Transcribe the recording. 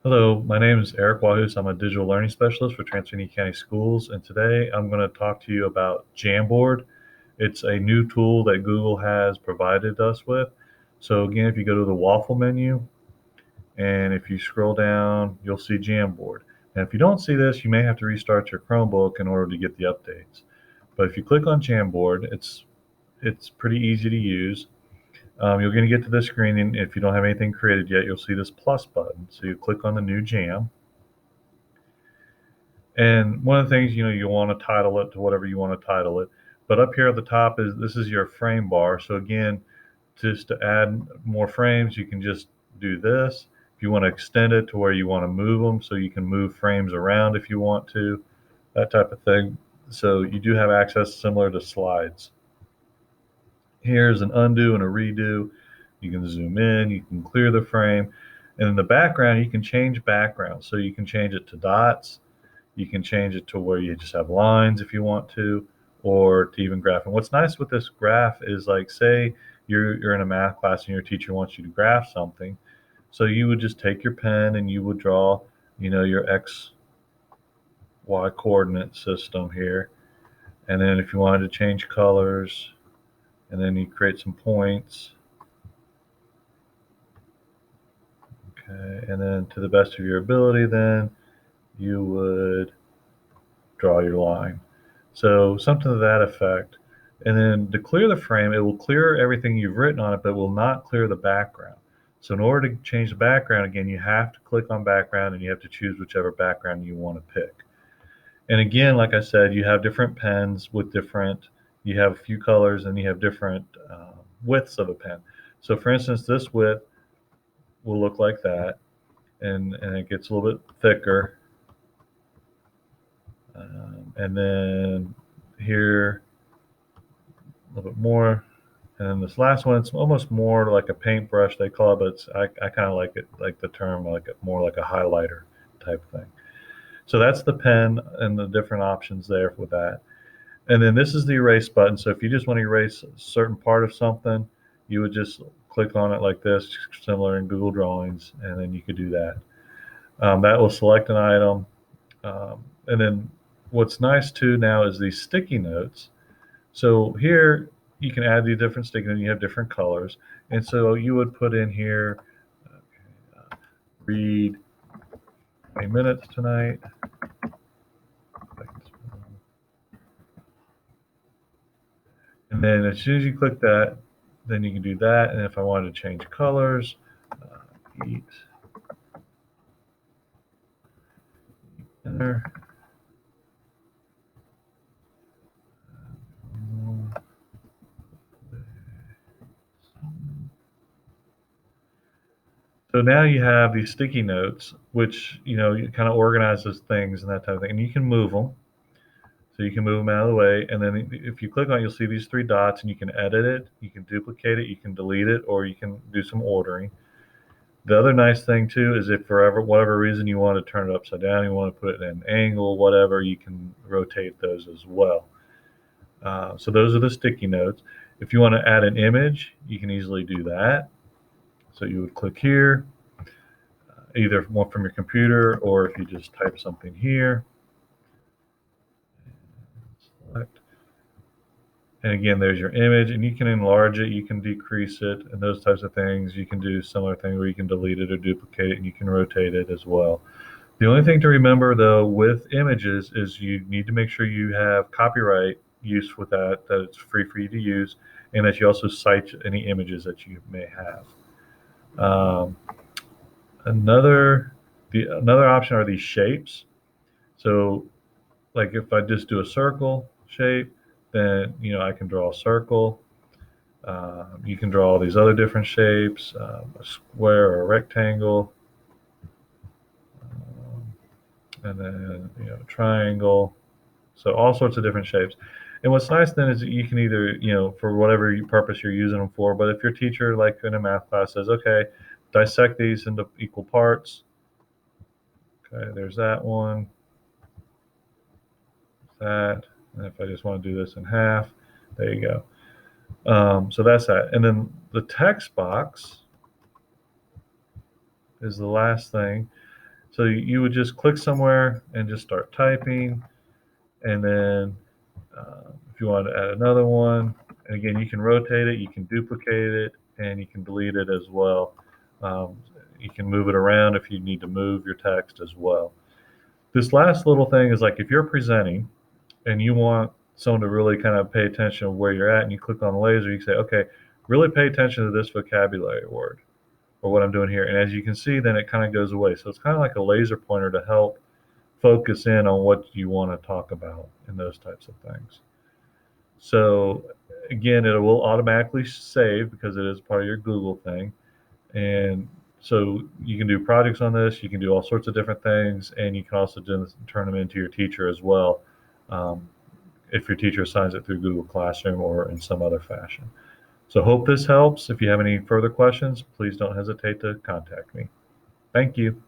Hello, my name is Eric Wahus. I'm a digital learning specialist for Transfer Union County Schools, and today I'm going to talk to you about Jamboard. It's a new tool that Google has provided us with. So again, if you go to the waffle menu and if you scroll down, you'll see Jamboard. And if you don't see this, you may have to restart your Chromebook in order to get the updates. But if you click on Jamboard, it's pretty easy to use. You're going to get to this screen, and if you don't have anything created yet, you'll see this plus button. So you click on the new jam. And one of the things, you want to title it to whatever you want to title it. But up here at the top this is your frame bar. So again, just to add more frames, you can just do this. If you want to extend it to where you want to move them, so you can move frames around if you want to, that type of thing. So you do have access similar to slides. Here's an undo and a redo. You can zoom in, you can clear the frame. And in the background, you can change background. So you can change it to dots. You can change it to where you just have lines if you want to, or to even graph. And what's nice with this graph is, like, say you're in a math class and your teacher wants you to graph something. So you would just take your pen and you would draw, your X, Y coordinate system here. And then if you wanted to change colors, and then you create some points. Okay, and then to the best of your ability, then you would draw your line. So something to that effect. And then to clear the frame, it will clear everything you've written on it, but will not clear the background. So in order to change the background, again, you have to click on background and you have to choose whichever background you want to pick. And again, like I said, you have different pens with you have a few colors and you have different widths of a pen. So for instance, this width will look like that, and it gets a little bit thicker. And then here, a little bit more. And then this last one, it's almost more like a paintbrush, they call it, but I kind of like it, like the term, more like a highlighter type thing. So that's the pen and the different options there with that. And then this is the erase button. So if you just want to erase a certain part of something, you would just click on it like this, similar in Google Drawings, and then you could do that. That will select an item. And then what's nice too now is these sticky notes. So here you can add these different sticky notes. You have different colors. And so you would put in here, read 20 minutes tonight. And then as soon as you click that, then you can do that. And if I wanted to change colors, eat dinner. So now you have these sticky notes, which, you kind of organizes things and that type of thing. And you can move them. So you can move them out of the way. And then if you click on it, you'll see these three dots, and you can edit it, you can duplicate it, you can delete it, or you can do some ordering. The other nice thing too is if for whatever reason you want to turn it upside down, you want to put it at an angle, whatever, you can rotate those as well. So those are the sticky notes. If you want to add an image, you can easily do that. So you would click here, either one from your computer, or if you just type something here, select. And again, there's your image, and you can enlarge it, you can decrease it, and those types of things. You can do similar thing where you can delete it or duplicate it, and you can rotate it as well. The only thing to remember, though, with images is you need to make sure you have copyright use with that it's free for you to use, and that you also cite any images that you may have. Um, another option are these shapes. So, like if I just do a circle shape, then I can draw a circle. You can draw all these other different shapes, a square or a rectangle, and then a triangle. So all sorts of different shapes. And what's nice then is that you can either, for whatever purpose you're using them for, but if your teacher, like in a math class, says, okay, dissect these into equal parts. Okay, there's that one, that, and if I just want to do this in half, there you go. So that's that. And then the text box is the last thing. So you would just click somewhere and just start typing, and then if you want to add another one, and again, you can rotate it, you can duplicate it, and you can delete it as well. Um, you can move it around if you need to move your text as well. This last little thing is like if you're presenting and you want someone to really kind of pay attention to where you're at, and you click on the laser, you say, okay, really pay attention to this vocabulary word or what I'm doing here. And as you can see, then it kind of goes away. So it's kind of like a laser pointer to help focus in on what you want to talk about and those types of things. So again, it will automatically save because it is part of your Google thing. And so you can do projects on this, you can do all sorts of different things, and you can also turn them into your teacher as well, um, if your teacher assigns it through Google Classroom or in some other fashion. So hope this helps. If you have any further questions, please don't hesitate to contact me. Thank you.